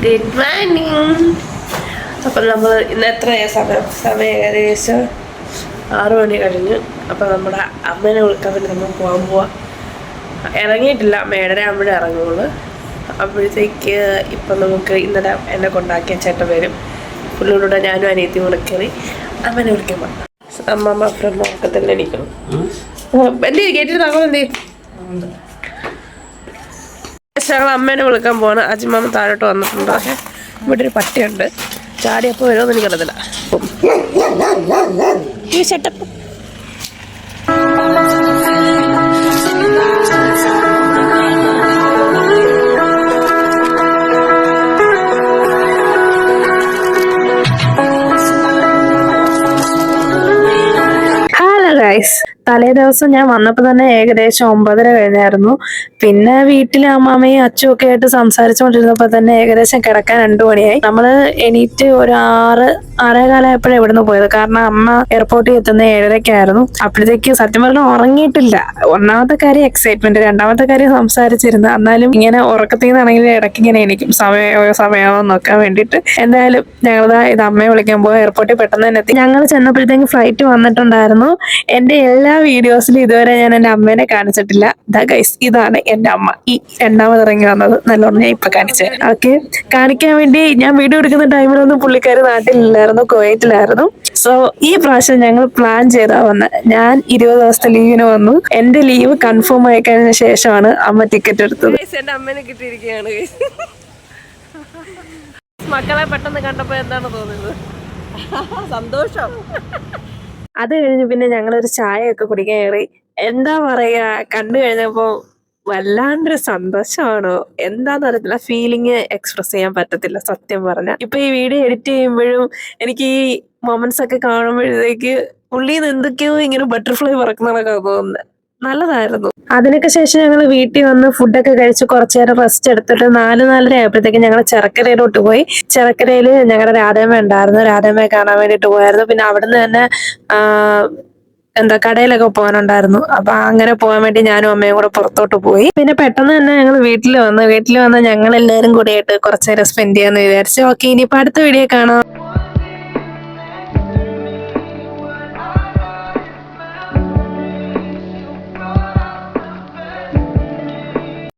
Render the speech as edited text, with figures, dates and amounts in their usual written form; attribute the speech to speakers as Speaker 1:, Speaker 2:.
Speaker 1: Good morning. അപ്പം നമ്മൾ ഇന്ന് എത്രയാ സമയം ഏകദേശം 6 മണി കഴിഞ്ഞു. അപ്പം നമ്മുടെ അമ്മേനെ വിളിക്കാൻ വേണ്ടി നമ്മൾ പോകാൻ പോവാം. ഇറങ്ങിയിട്ടില്ല, 7:30 ആകുമ്പോഴേ ഇറങ്ങുള്ളൂ. അപ്പോഴത്തേക്ക് ഇപ്പം നമുക്ക് ഇന്നലെ എന്നെ കൊണ്ടാക്കിയ ചേട്ടൻ വരും. പുള്ളിയോടെ ഞാനും അനിയത്തിയും കൂടെ കയറി അമ്മേനെ വിളിക്കാൻ പോകാം. അമ്മ അപ്പുറം നോക്കത്തന്നെ എണീക്കണം. എന്ത് കേട്ടിട്ട് താങ്കൾ എന്ത് ഞങ്ങൾ അമ്മേനെ വിളിക്കാൻ പോവാണ്. അജിമാമ താഴോട്ട് വന്നിട്ടുണ്ട്. പക്ഷേ ഇവിടെ ഒരു പട്ടിയുണ്ട്, ചാടിയപ്പോൾ വരുമെന്ന് എനിക്കറിയത്തില്ല. ഈ സെറ്റപ്പ് ഗൈസ്, തലേ ദിവസം ഞാൻ വന്നപ്പോൾ തന്നെ ഏകദേശം 9:30 കഴിഞ്ഞായിരുന്നു. പിന്നെ വീട്ടിലെ അമ്മാമ്മയും അച്ഛനും ഒക്കെ ആയിട്ട് സംസാരിച്ചുകൊണ്ടിരുന്നപ്പോൾ തന്നെ ഏകദേശം കിടക്കാൻ 2 മണിയായി. നമ്മള് എണീറ്റ് ഒരു 6-6:15 ആയപ്പോഴേ ഇവിടുന്ന് പോയത്. കാരണം അമ്മ എയർപോർട്ടിൽ എത്തുന്ന 7:30 അപ്പോഴത്തേക്ക് സത്യം പറഞ്ഞാൽ ഉറങ്ങിയിട്ടില്ല. ഒന്നാമത്തെ കാര്യം എക്സൈറ്റ്മെന്റ്, രണ്ടാമത്തെ കാര്യം സംസാരിച്ചിരുന്നു. എന്നാലും ഇങ്ങനെ ഉറക്കത്തിൽ നിന്നാണെങ്കിൽ ഇടയ്ക്ക് ഇങ്ങനെ എണീക്കും, സമയമാവോ നോക്കാൻ വേണ്ടിയിട്ട്. എന്തായാലും ഞങ്ങളിതാ ഇത് അമ്മയെ വിളിക്കാൻ പോയി. എയർപോർട്ടിൽ പെട്ടെന്ന് തന്നെ എത്തി. ഞങ്ങൾ ചെന്നപ്പോഴത്തേക്ക് ഫ്ലൈറ്റ് വന്നിട്ടുണ്ടായിരുന്നു. എന്റെ എല്ലാ വീഡിയോസിലും ഇതുവരെ ഞാൻ എന്റെ അമ്മേനെ കാണിച്ചിട്ടില്ല. ഇതാണ് എന്റെ അമ്മ, ഈ 2ാമത് ഇറങ്ങി വന്നത്. നല്ലോണം ഞാൻ ഇപ്പൊ കാണിച്ചത്. ഓക്കെ, കാണിക്കാൻ വേണ്ടി ഞാൻ വീഡിയോ എടുക്കുന്ന ടൈമിലൊന്നും പുള്ളിക്കാരി നാട്ടിലില്ലായിരുന്നു, കുവൈറ്റിലായിരുന്നു. സോ ഈ പ്രാവശ്യം ഞങ്ങൾ പ്ലാൻ ചെയ്താ വന്നത്. ഞാൻ 20 ദിവസത്തെ ലീവിന് വന്നു. എന്റെ ലീവ് കൺഫേം ആയി കഴിഞ്ഞ ശേഷമാണ് അമ്മ ടിക്കറ്റ് എടുത്തത്. എന്റെ അമ്മേനെ കിട്ടിയിരിക്കുകയാണ്. മക്കളെ പെട്ടെന്ന് കണ്ടപ്പോ എന്താണ് തോന്നുന്നത്?
Speaker 2: സന്തോഷം.
Speaker 1: അത് കഴിഞ്ഞ് പിന്നെ ഞങ്ങളൊരു ചായയൊക്കെ കുടിക്കാൻ കയറി. എന്താ പറയാ, കണ്ടു കഴിഞ്ഞപ്പോ വല്ലാണ്ടൊരു സന്തോഷമാണോ എന്താന്ന് അറിയത്തില്ല. ഫീലിംഗ് എക്സ്പ്രസ് ചെയ്യാൻ പറ്റത്തില്ല സത്യം പറഞ്ഞ. ഇപ്പൊ ഈ വീഡിയോ എഡിറ്റ് ചെയ്യുമ്പോഴും എനിക്ക് ഈ മൊമെന്റ്സ് ഒക്കെ കാണുമ്പോഴത്തേക്ക് ഉള്ളിന്ന് എന്തൊക്കെയോ ഇങ്ങനെ ബട്ടർഫ്ലൈ പറക്കുന്നതൊക്കെ തോന്നുന്നത്. നല്ലതായിരുന്നു. അതിനൊക്കെ ശേഷം ഞങ്ങൾ വീട്ടിൽ വന്ന് ഫുഡൊക്കെ കഴിച്ച് കുറച്ചു നേരം റെസ്റ്റ് എടുത്തിട്ട് 4-4:30 ആയപ്പോഴത്തേക്ക് ഞങ്ങൾ ചെറക്കരയിലോട്ട് പോയി. ചെറക്കരയിൽ ഞങ്ങളുടെ രാധേമ്മ ഉണ്ടായിരുന്നു, രാധേമ്മയെ കാണാൻ വേണ്ടിയിട്ട് പോയായിരുന്നു. പിന്നെ അവിടുന്ന് തന്നെ കടയിലൊക്കെ പോകാനുണ്ടായിരുന്നു. അപ്പൊ അങ്ങനെ പോകാൻ വേണ്ടി ഞാനും അമ്മയും കൂടെ പുറത്തോട്ട് പോയി. പിന്നെ പെട്ടെന്ന് തന്നെ ഞങ്ങൾ വീട്ടിൽ വന്ന് ഞങ്ങൾ എല്ലാവരും കൂടിയായിട്ട് കുറച്ചു നേരം സ്പെൻഡ് ചെയ്യാന്ന് വിചാരിച്ചു. ഓക്കെ, ഇനിയിപ്പോ അടുത്ത വീഡിയോ കാണാം.